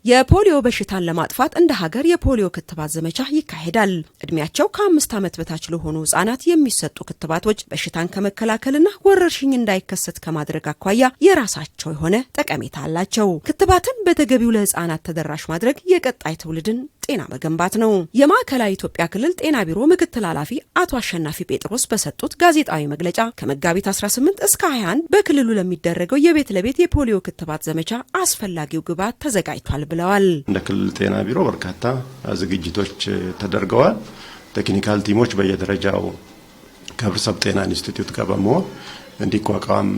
የፖሊዮ በሽታን ለማጥፋት እንደ ሀገር የፖሊዮ ክትባት ዘመቻ ይካሄዳል። እድሜያቸው ከ5 ዓመት በታች ለሆኑ ህጻናት የሚሰጡ ክትባቶች በሽታን ከመከላከልና ወረርሽኝ እንዳይከሰት ከማድረግ አኳያ የራሳቸው የሆነ ጠቀሜታ አላቸው። ክትባትን በተገቢው ለህጻናት ተደራሽ ማድረግ የቀጣይ ትውልድን ጤና መገንባት ነው። የማዕከላዊ ኢትዮጵያ ክልል ጤና ቢሮ ምክትል ኃላፊ አቶ አሸናፊ ጴጥሮስ በሰጡት ጋዜጣዊ መግለጫ ከመጋቢት 18 እስከ 21 በክልሉ ለሚደረገው የቤት ለቤት የፖሊዮ ክትባት ዘመቻ አስፈላጊው ግብዓት ተዘጋጅቷል ብለዋል። እንደ ክልል ጤና ቢሮ በርካታ ዝግጅቶች ተደርገዋል። ቴክኒካል ቲሞች በየደረጃው ከህብረተሰብ ጤና ኢንስቲትዩት ጋር በመሆን እንዲቋቋም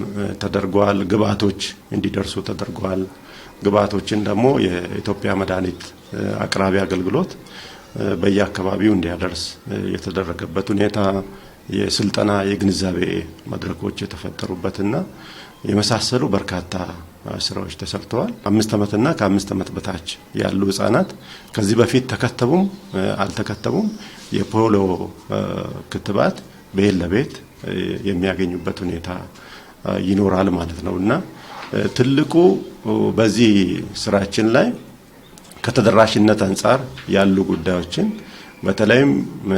ተደርጓል። ግብዓቶች እንዲደርሱ ተደርጓል። ግብዓቶችን ደግሞ የኢትዮጵያ መድኃኒት አቅራቢ አገልግሎት በየአካባቢው እንዲያደርስ የተደረገበት ሁኔታ የስልጠና የግንዛቤ መድረኮች የተፈጠሩበትና የመሳሰሉ በርካታ ስራዎች ተሰርተዋል። 5 ዓመትና ከ5 ዓመት በታች ያሉ ህጻናት ከዚህ በፊት ተከተቡም አልተከተቡም የፖሊዮ ክትባት በቤት ለቤት የሚያገኙበት ሁኔታ ይኖራል ማለት ነውና ትልቁ በዚህ ስራችን ላይ ከተደራሽነት አንፃር ያሉ ጉዳዮችን በተለይም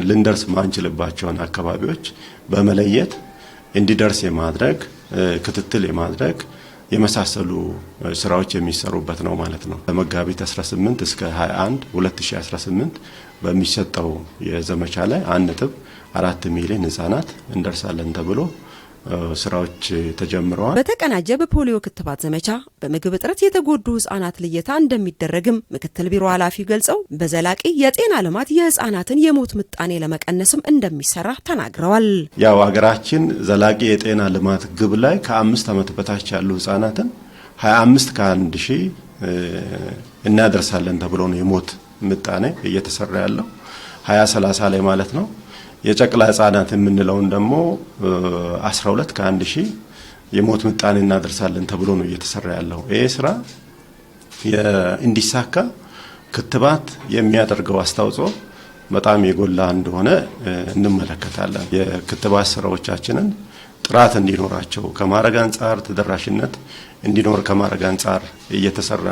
ልንደርስ ማንችልባቸውን አካባቢዎች በመለየት እንዲደርስ የማድረግ ክትትል የማድረግ የመሳሰሉ ስራዎች የሚሰሩበት ነው ማለት ነው። በመጋቢት 18 እስከ 21 2018 በሚሰጠው የዘመቻ ላይ 1.4 ሚሊዮን ህጻናት እንደርሳለን ተብሎ ስራዎች ተጀምረዋል። በተቀናጀ በፖሊዮ ክትባት ዘመቻ በምግብ እጥረት የተጎዱ ህጻናት ልየታ እንደሚደረግም ምክትል ቢሮ ኃላፊው ገልጸው በዘላቂ የጤና ልማት የህጻናትን የሞት ምጣኔ ለመቀነስም እንደሚሰራ ተናግረዋል። ያው ሀገራችን ዘላቂ የጤና ልማት ግብ ላይ ከ5 ዓመት በታች ያሉ ህጻናትን 25 ከ1 ሺህ እናደርሳለን ተብሎ ነው የሞት ምጣኔ እየተሰራ ያለው 2030 ላይ ማለት ነው። የጨቅላ ህጻናት የምንለውን ደግሞ 12 ከ1 ሺህ የሞት ምጣኔ እናደርሳለን ተብሎ ነው እየተሰራ ያለው። ይሄ ስራ እንዲሳካ ክትባት የሚያደርገው አስተዋጽኦ በጣም የጎላ እንደሆነ እንመለከታለን። የክትባት ስራዎቻችንን ጥራት እንዲኖራቸው ከማድረግ አንጻር ተደራሽነት እንዲኖር ከማድረግ አንጻር እየተሰራ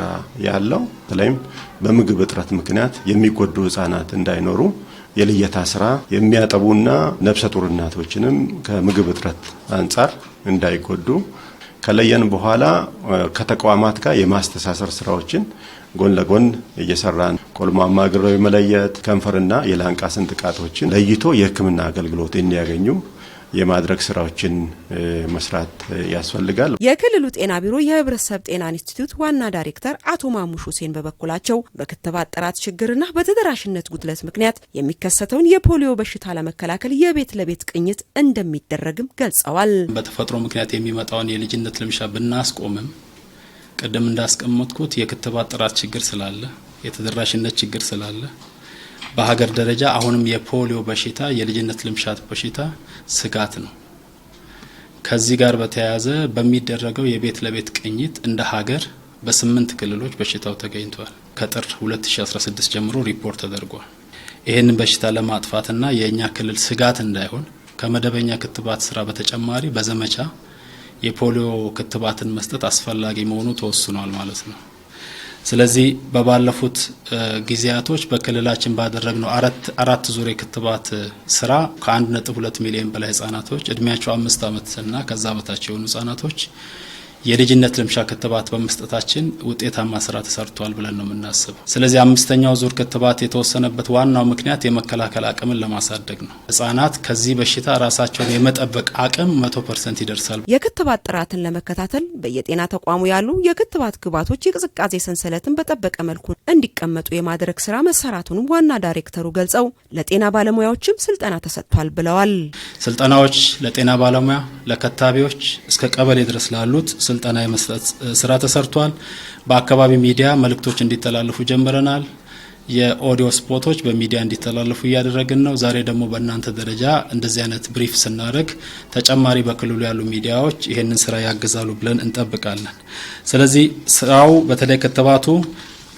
ያለው በተለይም በምግብ እጥረት ምክንያት የሚጎዱ ህጻናት እንዳይኖሩ የልየታ ስራ የሚያጠቡና ነፍሰ ጡር እናቶችንም ከምግብ እጥረት አንጻር እንዳይጎዱ ከለየን በኋላ ከተቋማት ጋር የማስተሳሰር ስራዎችን ጎን ለጎን እየሰራን ቆልማማ ግረው መለየት ከንፈርና የላንቃ ስንጥቃቶችን ለይቶ የህክምና አገልግሎት እንዲያገኙ የማድረግ ስራዎችን መስራት ያስፈልጋል። የክልሉ ጤና ቢሮ የህብረተሰብ ጤና ኢንስቲትዩት ዋና ዳይሬክተር አቶ ማሙሽ ሁሴን በበኩላቸው በክትባት ጥራት ችግርና በተደራሽነት ጉድለት ምክንያት የሚከሰተውን የፖሊዮ በሽታ ለመከላከል የቤት ለቤት ቅኝት እንደሚደረግም ገልጸዋል። በተፈጥሮ ምክንያት የሚመጣውን የልጅነት ልምሻ ብናስቆምም ቀደም እንዳስቀመጥኩት የክትባት ጥራት ችግር ስላለ የተደራሽነት ችግር ስላለ በሀገር ደረጃ አሁንም የፖሊዮ በሽታ የልጅነት ልምሻት በሽታ ስጋት ነው። ከዚህ ጋር በተያያዘ በሚደረገው የቤት ለቤት ቅኝት እንደ ሀገር በ8 ክልሎች በሽታው ተገኝቷል። ከጥር 2016 ጀምሮ ሪፖርት ተደርጓል። ይህንን በሽታ ለማጥፋትና የኛ ክልል ስጋት እንዳይሆን ከመደበኛ ክትባት ስራ በተጨማሪ በዘመቻ የፖሊዮ ክትባትን መስጠት አስፈላጊ መሆኑ ተወስኗል ማለት ነው። ስለዚህ በባለፉት ጊዜያቶች በክልላችን ባደረግነው አራት ዙር ክትባት ስራ ከ1.2 ሚሊዮን በላይ ህጻናቶች እድሜያቸው 5 ዓመትና ከዛ በታች የሆኑ ህጻናቶች የልጅነት ልምሻ ክትባት በመስጠታችን ውጤታማ ስራ ተሰርቷል ብለን ነው የምናስበው። ስለዚህ 5ኛው ዙር ክትባት የተወሰነበት ዋናው ምክንያት የመከላከል አቅምን ለማሳደግ ነው። ህጻናት ከዚህ በሽታ ራሳቸውን የመጠበቅ አቅም 100% ይደርሳል። የክትባት ጥራትን ለመከታተል በየጤና ተቋሙ ያሉ የክትባት ግብዓቶች የቅዝቃዜ ሰንሰለትን በጠበቀ መልኩ እንዲቀመጡ የማድረግ ስራ መሰራቱን ዋና ዳይሬክተሩ ገልጸው ለጤና ባለሙያዎችም ስልጠና ተሰጥቷል ብለዋል። ስልጠናዎች ለጤና ባለሙያ ለከታቢዎች እስከ ቀበሌ ድረስ ላሉት ስልጠና የመስጠት ስራ ተሰርቷል። በአካባቢ ሚዲያ መልእክቶች እንዲተላለፉ ጀምረናል። የኦዲዮ ስፖቶች በሚዲያ እንዲተላለፉ እያደረግን ነው። ዛሬ ደግሞ በእናንተ ደረጃ እንደዚህ አይነት ብሪፍ ስናደርግ ተጨማሪ በክልሉ ያሉ ሚዲያዎች ይሄንን ስራ ያግዛሉ ብለን እንጠብቃለን። ስለዚህ ስራው በተለይ ክትባቱ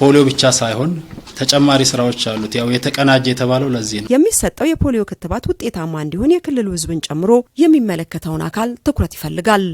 ፖሊዮ ብቻ ሳይሆን ተጨማሪ ስራዎች አሉት። ያው የተቀናጀ የተባለው ለዚህ ነው። የሚሰጠው የፖሊዮ ክትባት ውጤታማ እንዲሆን የክልሉ ህዝብን ጨምሮ የሚመለከተውን አካል ትኩረት ይፈልጋል።